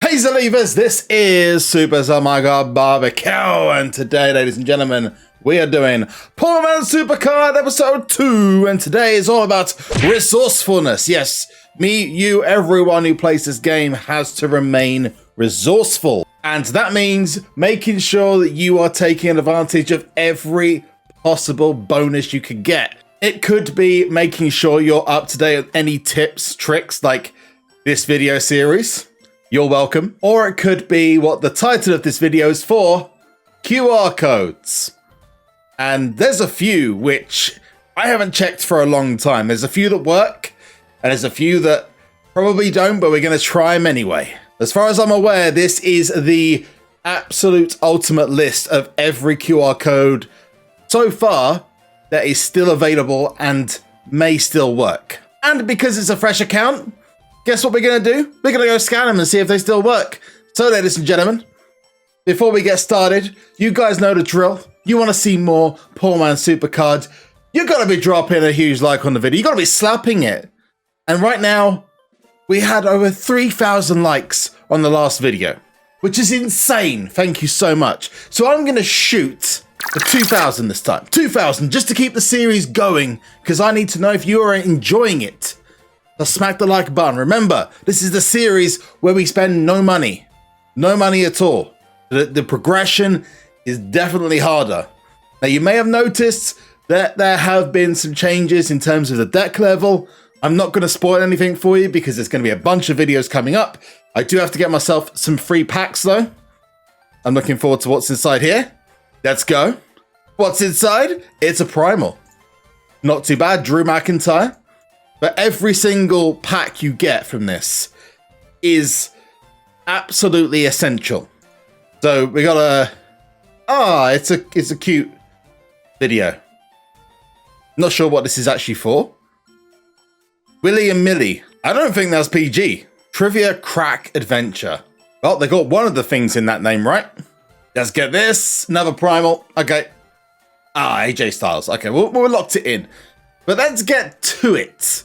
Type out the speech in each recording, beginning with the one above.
Hey Zalivers, this is SuperZombGBBQ, and today, ladies and gentlemen, we are doing Poor Man SuperCard episode 2, and today is all about resourcefulness. Yes, me, you, everyone who plays this game has to remain resourceful, and that means making sure that you are taking advantage of every possible bonus you can get. It could be making sure you're up to date on any tips, tricks like this video series. You're welcome. Or it could be what the title of this video is for, QR codes. And there's a few which I haven't checked for a long time. There's a few that work, and there's a few that probably don't, but we're going to try them anyway. As far as I'm aware, this is the absolute ultimate list of every QR code so far that is still available and may still work. And because it's a fresh account, guess what we're going to do? We're going to go scan them and see if they still work. So, ladies and gentlemen, before we get started, you guys know the drill. You want to see more Poor Man SuperCard, you got to be dropping a huge like on the video. You got to be slapping it. And right now, we had over 3,000 likes on the last video, which is insane. Thank you so much. So I'm going to shoot for 2,000 this time. 2,000 just to keep the series going, because I need to know if you are enjoying it. So smack the like button. Remember, this is the series where we spend no money. No money at all. The progression is definitely harder. Now, you may have noticed that there have been some changes in terms of the deck level. I'm not going to spoil anything for you because there's going to be a bunch of videos coming up. I do have to get myself some free packs, though. I'm looking forward to what's inside here. Let's go. What's inside? It's a primal. Not too bad. Drew McIntyre. But every single pack you get from this is absolutely essential. So we got a... it's a cute video. Not sure what this is actually for. Willie and Millie. I don't think that's PG. Trivia Crack Adventure. Well, they got one of the things in that name, right? Let's get this. Another primal. Okay. AJ Styles. Okay, we'll locked it in. But let's get to it.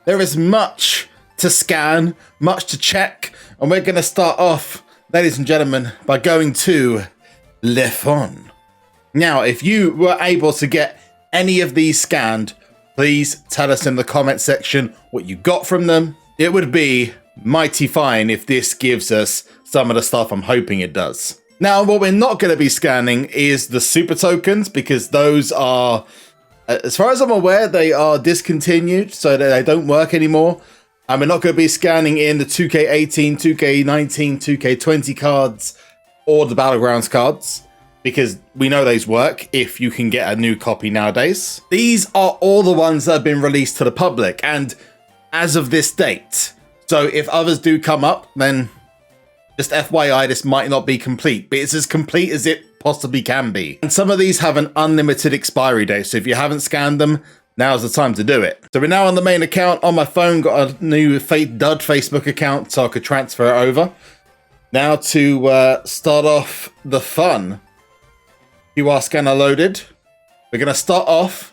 There is much to scan, much to check, and we're going to start off, ladies and gentlemen, by going to Le Fun. Now, if you were able to get any of these scanned, please tell us in the comment section what you got from them. It would be mighty fine if this gives us some of the stuff I'm hoping it does. Now, what we're not going to be scanning is the super tokens, because those are... as far as I'm aware, they are discontinued, so that they don't work anymore. And we're not going to be scanning in the 2K18, 2K19, 2K20 cards or the Battlegrounds cards, because we know those work if you can get a new copy nowadays. These are all the ones that have been released to the public, and as of this date. So if others do come up, then just FYI, this might not be complete, but it's as complete as it possibly can be. And some of these have an unlimited expiry date, so if you haven't scanned them, now's the time to do it. So we're now on the main account. On my phone, got a new dud Facebook account, so I could transfer it over. Now to start off the fun. QR scanner loaded. We're going to start off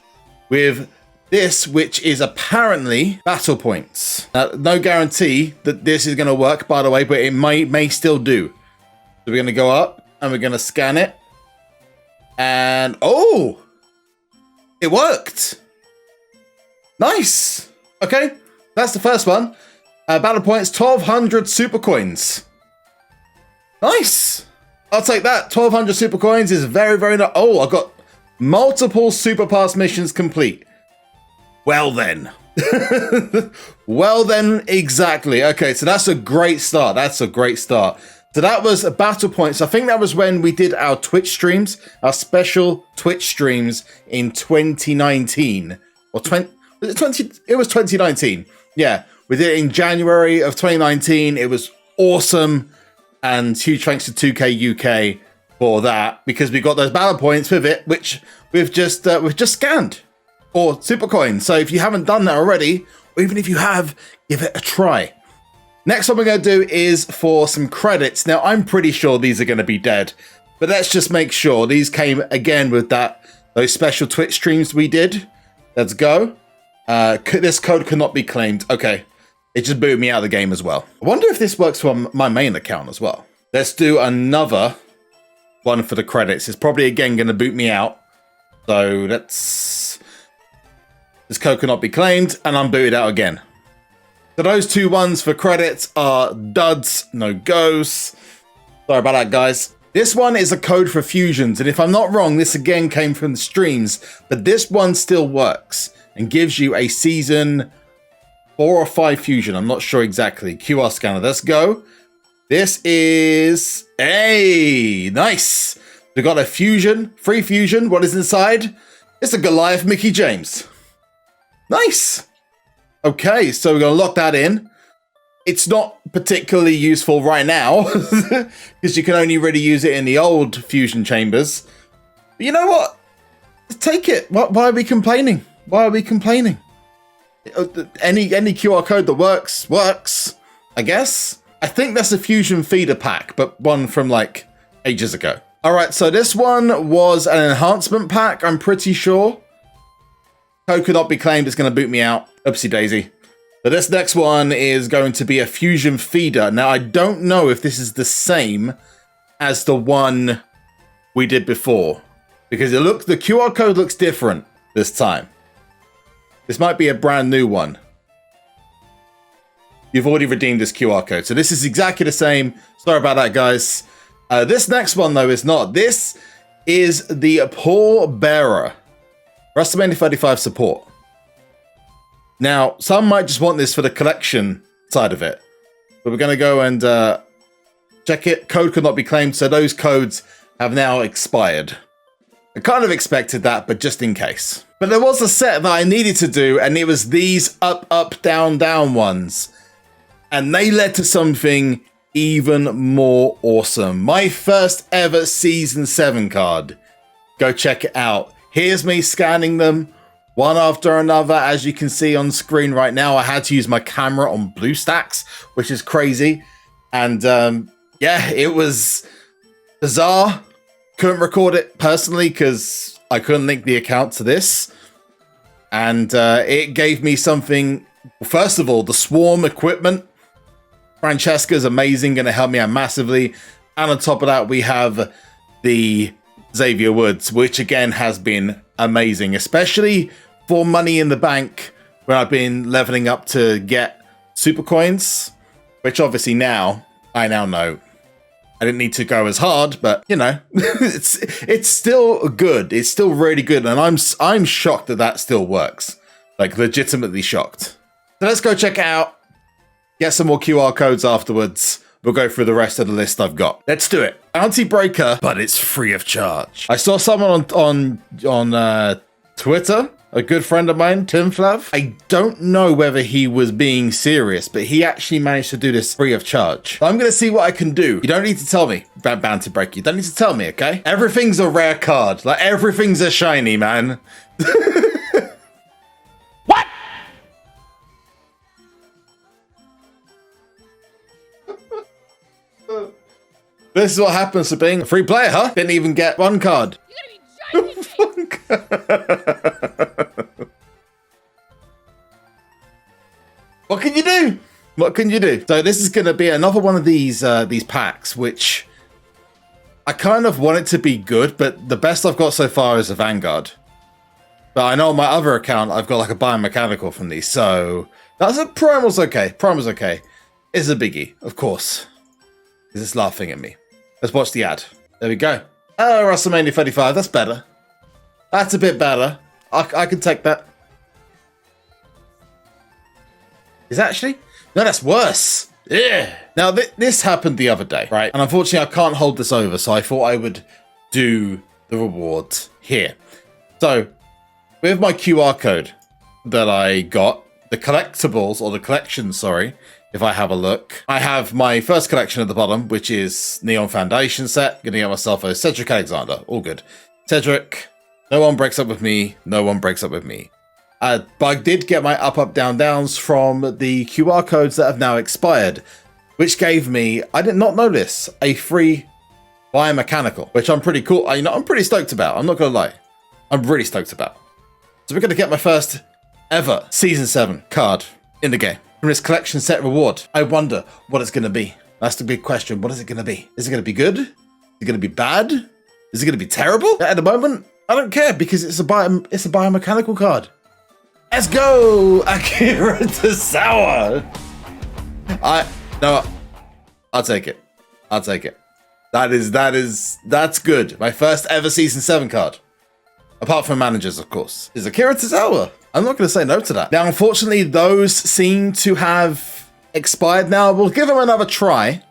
with this, which is apparently battle points. No guarantee that this is going to work, by the way, but it may still do. So we're going to go up and we're going to scan it. And oh, it worked. Nice. Okay, that's the first one. Battle points, 1,200 super coins. Nice. I'll take that. 1,200 super coins is very, very nice. Oh, I got multiple super pass missions complete. Well then. Well then, exactly. Okay, so that's a great start. That's a great start. So that was a battle points. I think that was when we did our Twitch streams, our special Twitch streams in 2019. Or it was 2019. Yeah, we did it in January of 2019. It was awesome. And huge thanks to 2K UK for that, because we got those battle points with it, which we've just scanned. Or super coins. So if you haven't done that already, or even if you have, give it a try. Next one we're going to do is for some credits. Now, I'm pretty sure these are going to be dead, but let's just make sure. These came again with those special Twitch streams we did. Let's go. This code cannot be claimed. Okay. it just booted me out of the game as well. I wonder if this works for my main account as well. Let's do another one for the credits. It's probably again going to boot me out. So let's... This code cannot be claimed, and I'm booted out again. So those 2 ones for credits are duds, no goes. Sorry about that, guys. This one is a code for fusions, and if I'm not wrong, this again came from the streams, but this one still works and gives you a season 4 or 5 fusion. I'm not sure exactly. QR scanner, let's go. This is a nice. We got a fusion, free fusion. What is inside? It's a Goliath Mickey James. Nice. Okay, so we're gonna lock that in. It's not particularly useful right now because you can only really use it in the old fusion chambers. But you know what? Take it. Why are we complaining? Why are we complaining? Any QR code that works, I guess. I think that's a fusion feeder pack, but one from like ages ago. All right, so this one was an enhancement pack, I'm pretty sure. Code could not be claimed, it's gonna boot me out. Oopsie daisy. But this next one is going to be a fusion feeder. Now, I don't know if this is the same as the one we did before, because the QR code looks different this time. This might be a brand new one. You've already redeemed this QR code. So this is exactly the same. Sorry about that, guys. This next one, though, is not. This is the Poor Bearer WrestleMania 35 support. Now, some might just want this for the collection side of it. But we're going to go and check it. Code could not be claimed. So those codes have now expired. I kind of expected that, but just in case. But there was a set that I needed to do, and it was these up, up, down, down ones. And they led to something even more awesome. My first ever Season 7 card. Go check it out. Here's me scanning them one after another. As you can see on screen right now, I had to use my camera on BlueStacks, which is crazy. And yeah, it was bizarre. Couldn't record it personally because I couldn't link the account to this. And it gave me something. First of all, the Swarm equipment. Francesca's amazing, going to help me out massively. And on top of that, we have the Xavier Woods, which again has been amazing, especially for Money in the Bank, when I've been leveling up to get super coins, which obviously I now know I didn't need to go as hard, but you know, it's still good. It's still really good, and I'm shocked that still works. Like, legitimately shocked. So let's go check it out. Get some more QR codes afterwards. We'll go through the rest of the list I've got. Let's do it. Bounty Breaker, but it's free of charge. I saw someone on Twitter, a good friend of mine, Tim Flav. I don't know whether he was being serious, but he actually managed to do this free of charge. So I'm going to see what I can do. You don't need to tell me about Bounty Breaker. You don't need to tell me, okay? Everything's a rare card. Like, everything's a shiny, man. What? This is what happens to being a free player, huh? Didn't even get one card. What can you do? What can you do? So this is going to be another one of these packs, which I kind of want it to be good, but the best I've got so far is a Vanguard. But I know on my other account, I've got like a biomechanical from these, so that's a Primal's okay. Primal's okay. It's a biggie, of course. Is this laughing at me? Let's watch the ad. There we go. Oh, WrestleMania 35. That's better. That's a bit better. I can take that. Is that actually? No, that's worse. Yeah. Now, this happened the other day, right? And unfortunately, I can't hold this over, so I thought I would do the rewards here. So, with my QR code that I got, the collectibles, or the collection, sorry, if I have a look, I have my first collection at the bottom, which is Neon Foundation set. Gonna get myself a Cedric Alexander. All good. Cedric, no one breaks up with me. No one breaks up with me. But I did get my up, up, down, downs from the QR codes that have now expired, which gave me, I did not know this, a free biomechanical, which I'm pretty cool. I'm pretty stoked about. I'm not gonna lie. I'm really stoked about. So we're gonna get my first ever Season 7 card in the game. from this collection set reward. I wonder what it's going to be. That's the big question. What is it going to be? Is it going to be good? Is it going to be bad? Is it going to be terrible? At the moment, I don't care because it's a biomechanical card. Let's go, Akira Tozawa. I'll take it. I'll take it. That's good. My first ever Season 7 card. Apart from managers, of course. Is Akira Tozawa. I'm not going to say no to that. Now, unfortunately, those seem to have expired now. We'll give them another try,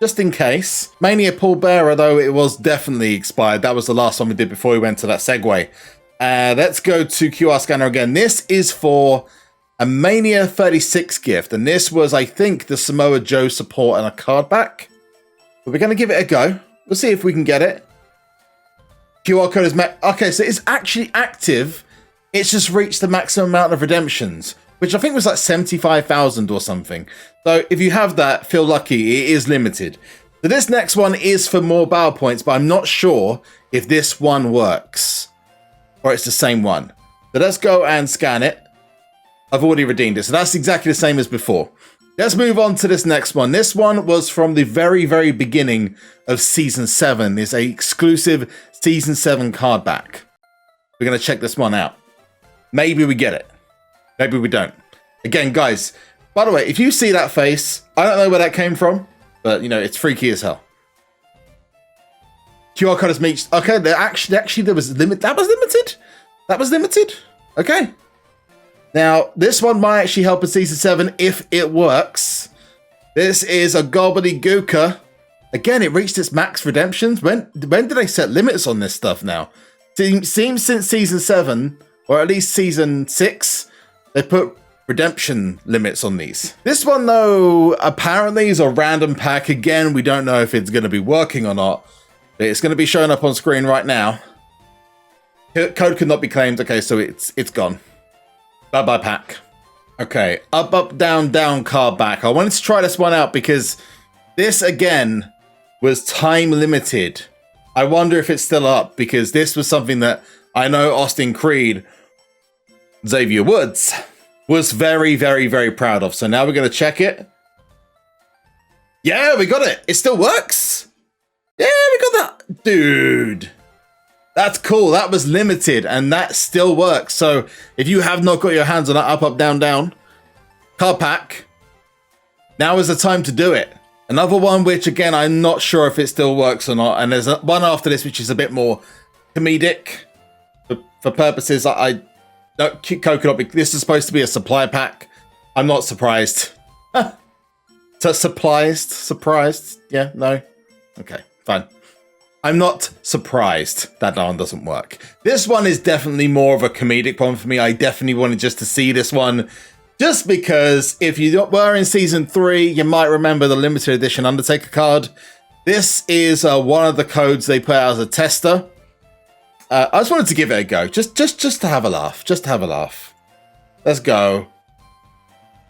just in case. Mania Paul Bearer, though, it was definitely expired. That was the last one we did before we went to that segue. Let's go to QR scanner again. This is for a Mania 36 gift, and this was, I think, the Samoa Joe support and a card back. But we're going to give it a go. We'll see if we can get it. QR code is met. Okay, so it's actually active. It's just reached the maximum amount of redemptions, which I think was like 75,000 or something. So if you have that, feel lucky. It is limited. So this next one is for more battle points, but I'm not sure if this one works or it's the same one. So let's go and scan it. I've already redeemed it, so that's exactly the same as before. Let's move on to this next one. This one was from the very, very beginning of Season 7. It's an exclusive Season 7 card back. We're going to check this one out. Maybe we get it. Maybe we don't. Again, guys, by the way, if you see that face, I don't know where that came from, but, you know, it's freaky as hell. QR code is reached. Okay, actually, there was limit. That was limited? That was limited? Okay. Now, this one might actually help in Season 7 if it works. This is a Gobbledygooker. Again, it reached its max redemptions. When did they set limits on this stuff now? Seems since Season 7, or at least Season 6, they put redemption limits on these. This one, though, apparently is a random pack. Again, we don't know if it's going to be working or not. But it's going to be showing up on screen right now. Code could not be claimed. Okay, so it's gone. Bye-bye pack. Okay, up, down, down card back. I wanted to try this one out because this, again, was time limited. I wonder if it's still up because this was something that I know Austin Creed, Xavier Woods, was very, very, very proud of. So now we're going to check it. Yeah, we got it. It still works. Yeah, we got that. Dude. That's cool. That was limited and that still works. So if you have not got your hands on that up, down, down card pack, now is the time to do it. Another one, which again, I'm not sure if it still works or not. And there's one after this, which is a bit more comedic for purposes. I don't Coconut. This is supposed to be a supply pack. I'm not surprised. So surprised. Yeah, no. Okay, fine. I'm not surprised that one doesn't work. This one is definitely more of a comedic one for me. I definitely wanted just to see this one. Just because if you were in Season 3, you might remember the limited edition Undertaker card. This is one of the codes they put out as a tester. I just wanted to give it a go. Just to have a laugh. Just to have a laugh. Let's go.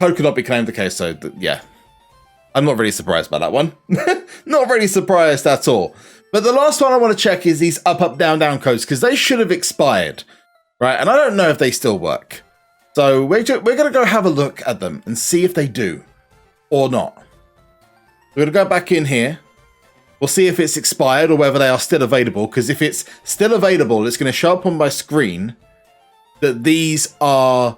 Code could not be claimed. Okay, so yeah. I'm not really surprised by that one. Not really surprised at all. But the last one I want to check is these up, down, down codes, because they should have expired, right? And I don't know if they still work. So we're going to go have a look at them and see if they do or not. We're going to go back in here. We'll see if it's expired or whether they are still available, because if it's still available, it's going to show up on my screen that these are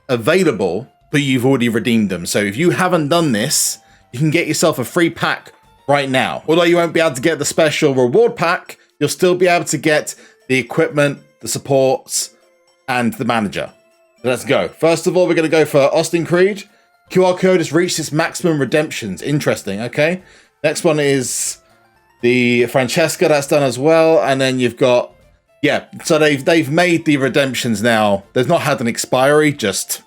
available, but you've already redeemed them. So if you haven't done this, you can get yourself a free pack right now. Although you won't be able to get the special reward pack, you'll still be able to get the equipment, the supports, and the manager. So let's go. First of all, we're going to go for Austin Creed. QR code has reached its maximum redemptions. Interesting, okay. Next one is the Francesca, that's done as well. And then you've got, yeah, so they've made the redemptions now. They've not had an expiry, just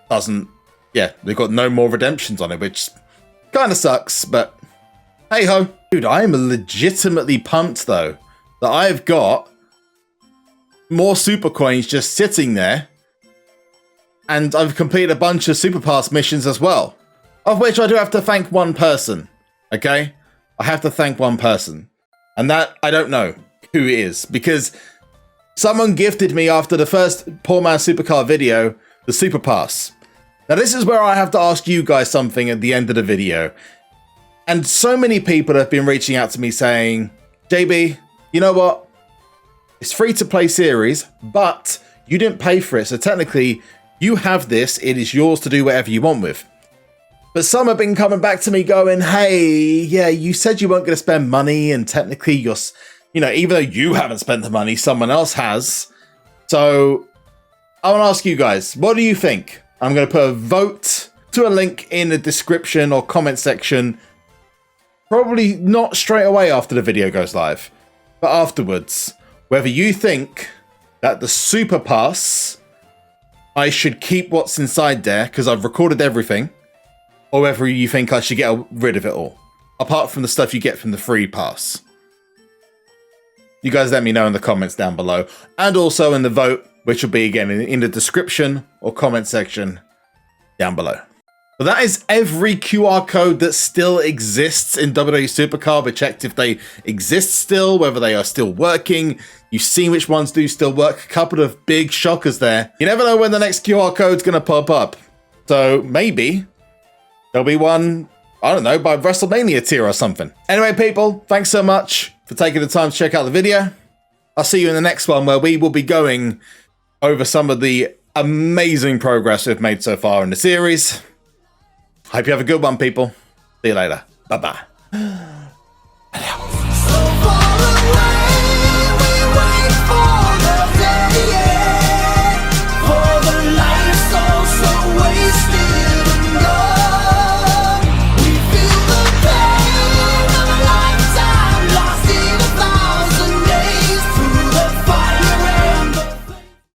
doesn't, yeah, they've got no more redemptions on it, which kind of sucks, but hey ho. Dude, I am legitimately pumped though that I've got more super coins just sitting there, and I've completed a bunch of super pass missions as well, of which I do have to thank one person. Okay, I have to thank one person, and that I don't know who it is, because someone gifted me after the first Poor Man SuperCard video the super pass. Now, this is where I have to ask you guys something at the end of the video. And so many people have been reaching out to me saying, JB, you know what? It's free to play series, but you didn't pay for it. So technically, you have this. It is yours to do whatever you want with. But some have been coming back to me going, hey, yeah, you said you weren't going to spend money. And technically, you're, you know, even though you haven't spent the money, someone else has. So I want to ask you guys, what do you think? I'm going to put a vote to a link in the description or comment section. Probably not straight away after the video goes live, but afterwards. Whether you think that the Super Pass, I should keep what's inside there because I've recorded everything, or whether you think I should get rid of it all, apart from the stuff you get from the free pass. You guys let me know in the comments down below, and also in the vote, which will be again in the description or comment section down below. Well, that is every QR code that still exists in WWE SuperCard. We checked if they exist still, whether they are still working. You've seen which ones do still work. A couple of big shockers there. You never know when the next QR code's going to pop up. So maybe there'll be one, I don't know, by WrestleMania tier or something. Anyway, people, thanks so much for taking the time to check out the video. I'll see you in the next one where we will be going over some of the amazing progress we've made so far in the series. Hope you have a good one, people. See you later. Bye-bye.